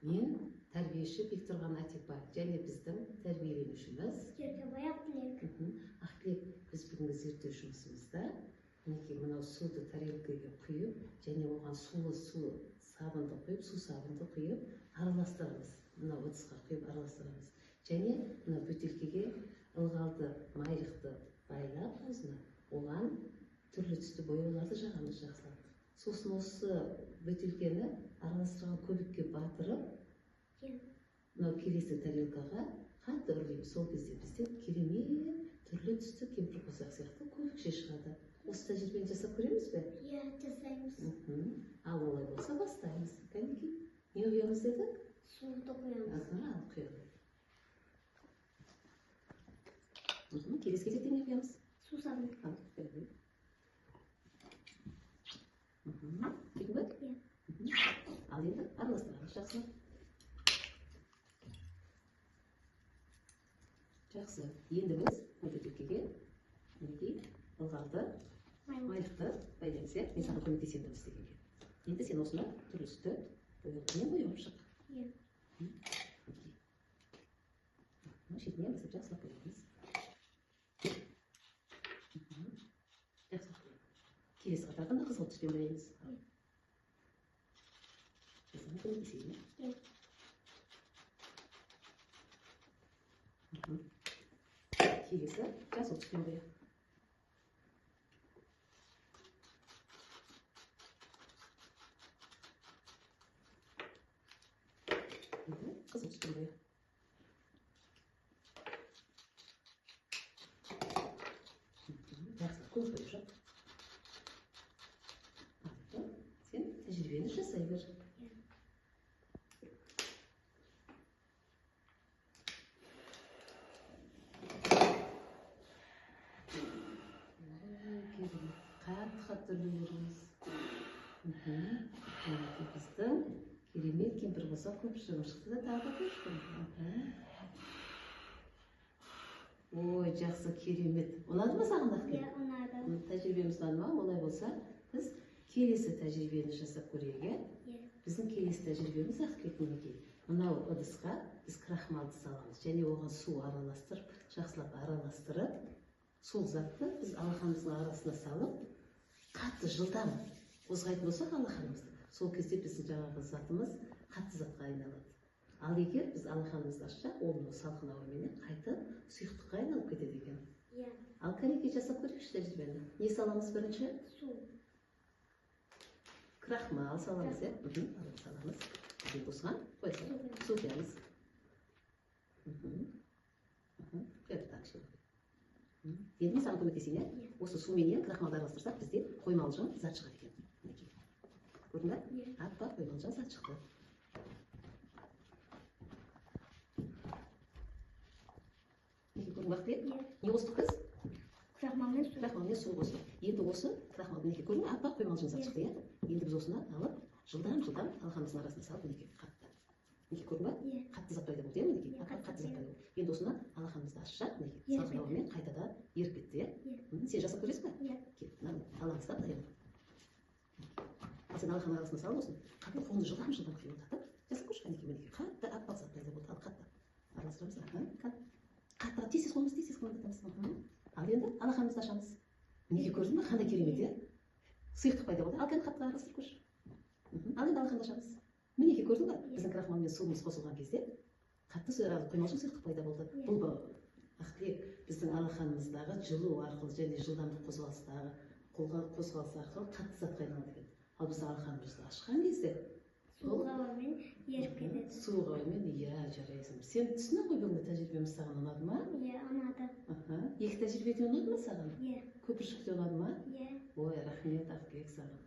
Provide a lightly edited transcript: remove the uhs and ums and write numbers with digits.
Мен тәрбиеші Бектұрған Атипа және біздің тәрбиеленушіміз Еркебай Ақбілек. Ақбілек, біз бүгінгі зерттеу жұмысымызда мінекей мынау суды тарелкаға құйып, және оған су сабынды құйып, су сабынды құйып, араластырамыз. Мынау ыдысқа құйып араластырамыз. Және мына бөтелкеге ылғалды майықты байлап өзіне, оған түрлі түсті бояуларды жағамыз жақсылап. Сосын осы бөтелкені араластырған көбікке батырып, мынау келесі тарелкаға қатты үрлейміз. Сол кезде бізде керемет түрлі түсті кемпірқосақ сияқты көбікше шығады. Осы тәжірибені жасап көреміз бе? Иә, жасаймыз. Ал олай болса бастаймыз. Кәнекей, не құямыз дедік? Суды құямыз. Ал құйalım. Келесі кезекте не құямыз? Су сабын. Келдің бе? Ал енді араластырамыз жақсы. Жақсы. Енді біз бөтелкеге ылғалды майықты байлаймыз. Мен саған көмектесемін істегенге. Енді сен осына түрлі түсті бояумен бояп шық. Шетінен басып жақсылап боямыз. Жақсы. Келесі қатардан да қызғылт түспен боямыз. Саған көмектесейін. Келесі жасыл түспен боя. Қызыл түспен боя. Жақсы, көз қойып жап. Сен тәжірибені жасай бер. Қатты үрлейміз. Біздің керемет кемпірқосақ көпшігім шықты да тағы көштім. Ой, жақсы, керемет. Ұнады ма саған Ақбілек? Иә, ұнады. Тәжірибеміз ұнады ма? Олай болса, біз келесі тәжірибені жасап көрейік. Біздің келесі тәжірибеміз Ақбілек мінекей. Мынау ыдысқа біз крахмалды саламыз, және оған су араластырып, жақсылап араластырып, сол затты біз алақанымыздың арасына салып, қатты жылдам қозғайтын болсақ алақанымызды, сол кезде біздің жаңағы затымыз қатты затқа айналады. Ал егер біз алақанымызды ашсақ, ол салқын ауамен қайтып сұйықтыққа айналып кетеді екен. Ал кәнекей жасап көрейікші тәжірибені. Не саламыз бірінші? Су. Крахмал саламыз, саламыз. Осыған қойсақ, су құямыз. Құяды так ше. Енді мен саған көмектесейін, осы суменен крахмалды араластырсақ, бізде қоймалжың зат шығады екен. Көрдің бе? Аппақ қоймалжың зат шықты. Көрдің Ақбілек? Не қостық біз? Крахмалмен су. Крахмалмен су қостық. Енді осы крахмалды көрдің бе? Аппақ қоймалжың зат шықты. Енді біз осыны алып, жылдам алақанымыздың арасына салып, қатты. Көрдің бе? Қатты зат пайда болды, мінекей. Қатты зат пайда болды. Енді осыны алақанымызды ашсақ, салқын ауамен қайтада еріп кетті. Сен жасап көресің бе? Алаңызда дайын. Ал сен алақанның арасына салып осыны, қатты қолды жылдам қимылдатып, жасап көрші мінекей. Қатты аппақ зат пайда болды. Ал қатты араластырамыз. Қатты тез қолымызды қимылдатамыз. Ал енді алақанымызды ашамыз. Мінекей көрдің бе? Қандай керемет, сұйықтық пайда болды. Ал кәні қатты араластырып көрші. Ал енді алақанды ашамыз. Мінекей көрдің бе? Біздің крахмал мен суымыз қосылған кезде қатты қоймалжың сұйықтық пайда болды. Бұл Ақбілек біздің алақанымыздағы жылу арқылы және жылдамдық қозғалыстағы қозғалыс арқылы қатты затқа айналады екен. Ал біз алақанымызды ашқан кезде суық ауамен еріп кетеді. Суық ауамен, иә, жарайсың. Сен түсіне ғой бүгінгі тәжірибеміз саған ұнады ма? Иә, ұнады. Екі тәжірибе де ұнады ма саған? Иә. Көпіршік те ұнады ма? Иә. Ой, рахмет Ақбілек саған.